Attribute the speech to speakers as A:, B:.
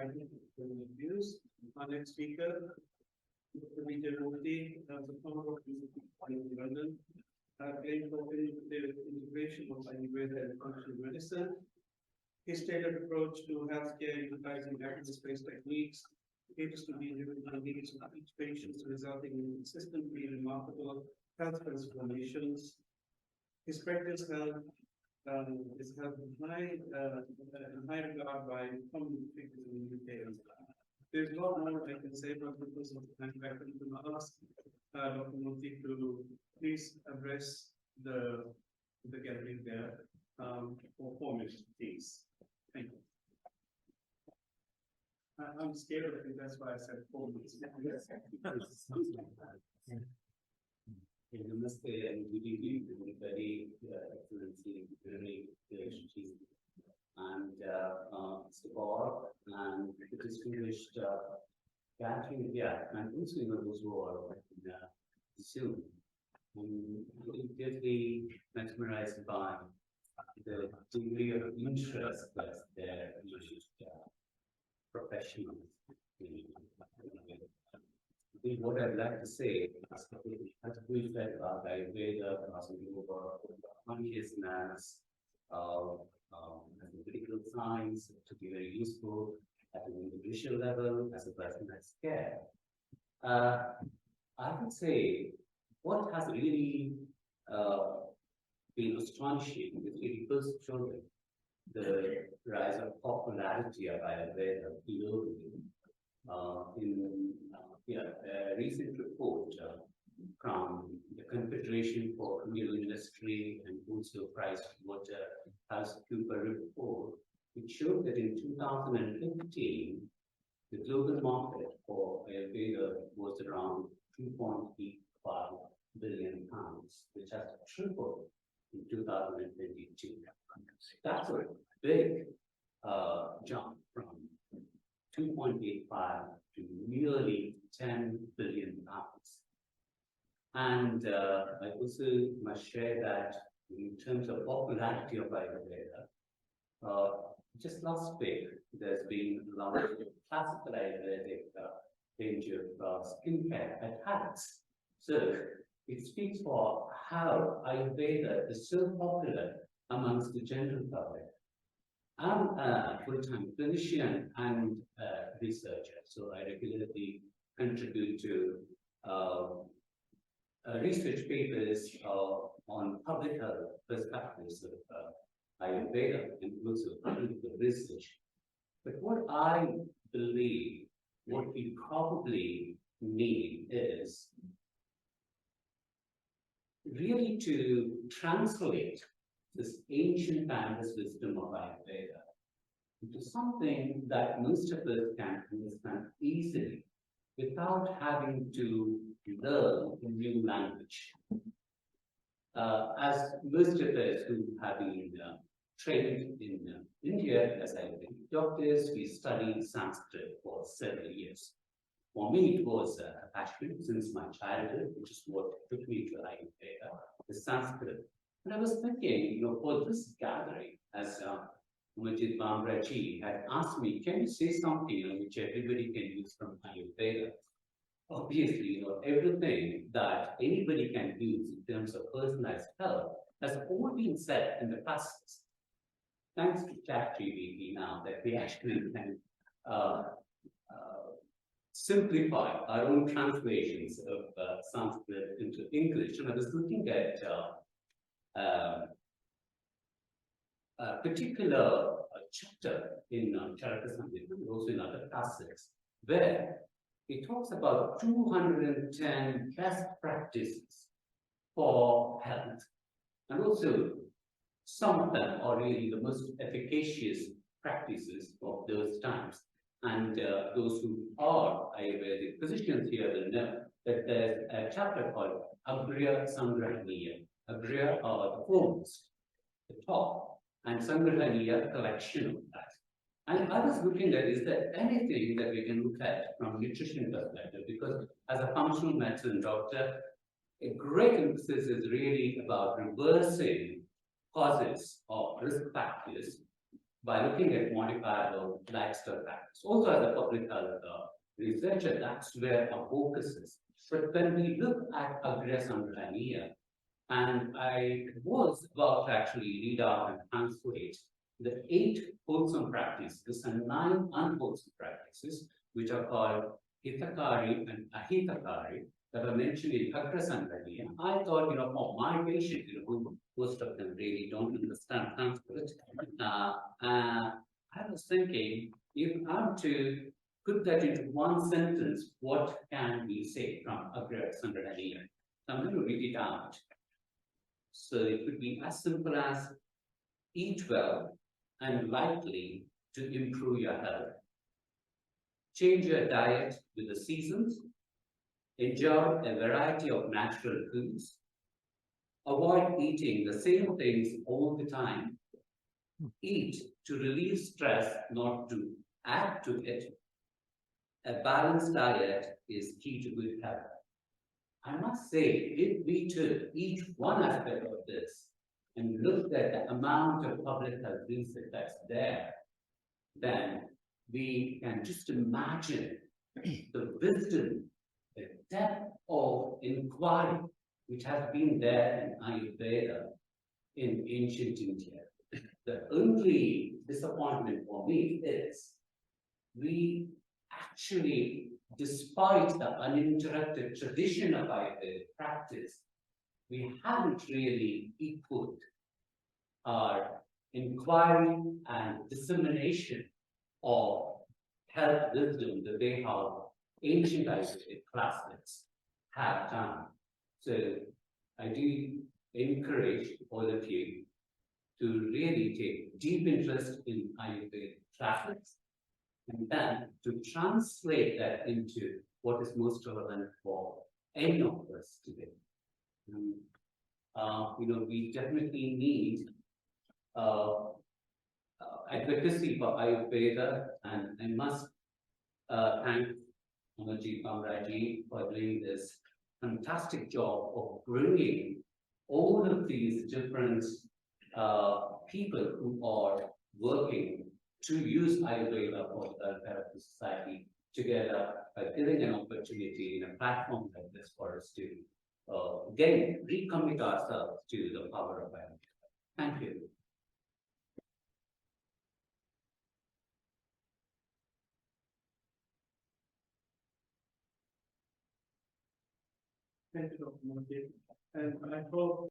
A: inviting the views. Our next speaker, Murti, the founder of London, claimed for the integration of Ayurveda and functional medicine. His tailored approach to healthcare, utilizing evidence-based techniques, caters to the individual needs of each patient, resulting in consistently remarkable health transformations. His practice is held in high regard by prominent figures in the UK. There's a lot more I can say, but because of the time, I'm going to ask Dr. Murti to please address the gathering there for 4 minutes, please. Thank you. I'm scared of it, that's why I said 4 minutes.
B: Namaste and good evening, everybody. Excellency, very relationship, and Mr. Bob and the distinguished gathering here, and also those who are in Zoom. I'm deeply mesmerized by the degree of interest that's there in professionals. What I'd like to say is as we said about Ayurveda, crossing over consciousness, as a medical science to be very useful at an individual level, as a personalized care. I would say what has really been astonishing is really first showing the rise of popularity of Ayurveda globally. A recent report from the Confederation for Communal Industry and also PricewaterhouseCoopers report, it showed that in 2015, the global market for Ayurveda was around 2.85 billion pounds, which has tripled in 2022. That's a big jump from 2.85 to nearly 10 billion pounds. And I also must share that in terms of popularity of Ayurveda, just last week, there's been launched a classical Ayurvedic range of skincare at Harrods. So it speaks for how Ayurveda is so popular amongst the general public. I'm a full-time clinician and researcher, so I regularly contribute to research papers on public health perspectives of Ayurveda and also clinical research. But what I believe, what we probably need is really to translate this ancient timeless wisdom of Ayurveda into something that most of us can understand easily without having to learn a new language. As most of us who have been trained in India as Ayurvedic doctors, we studied Sanskrit for several years. For me, it was a passion since my childhood, which is what took me to Ayurveda, the Sanskrit. And I was thinking, for this gathering, as Majid Bambraji had asked me, can you say something which everybody can use from Ayurveda? Obviously, everything that anybody can use in terms of personalized health has all been said in the past. Thanks to ChatGPT now that we actually can simplify our own translations of Sanskrit into English. And I was looking at a particular chapter in Charaka Samhita and also in other classics, where it talks about 210 best practices for health. And also, some of them are really the most efficacious practices of those times. And those who are Ayurvedic physicians here will know that there's a chapter called Agriya Sangrahaniya. Agriya are the foremost, the top, and Sangrahaniya collection of that. And I was looking at, is there anything that we can look at from nutrition perspective? Because as a functional medicine doctor, a great emphasis is really about reversing causes of risk factors by looking at modifiable lifestyle factors. Also, as a public health researcher, that's where our focus is. But when we look at aggressor and I was about to actually read out and translate the 8 wholesome practices and 9 unwholesome practices, which are called hitakari and ahitakari, that are mentioned in Aggrasandani. And I thought, for my patient, who most of them really don't understand Sanskrit, I was thinking, if I'm to put that into one sentence, what can we say from Aggrasandani? So I'm going to read it out. So it could be as simple as eat well and likely to improve your health. Change your diet with the seasons. Enjoy a variety of natural foods. Avoid eating the same things all the time. Eat to relieve stress, not to add to it. A balanced diet is key to good health. I must say, if we took each one aspect of this and looked at the amount of public health research that's there, then we can just imagine the wisdom, the depth of inquiry which has been there in Ayurveda in ancient India. The only disappointment for me is we actually, despite the uninterrupted tradition of Ayurvedic practice, we haven't really equaled our inquiry and dissemination of health wisdom the way how ancient Ayurvedic classics have done. So I do encourage all of you to really take deep interest in Ayurvedic classics and then to translate that into what is most relevant for any of us today. We definitely need advocacy for Ayurveda, and I must thank Murti for doing this fantastic job of bringing all of these different people who are working to use Ayurveda for the welfare of the society together by giving an opportunity in a platform like this for us to again recommit ourselves to the power of Ayurveda. Thank you.
A: Thank you, Dr. Murti. And I hope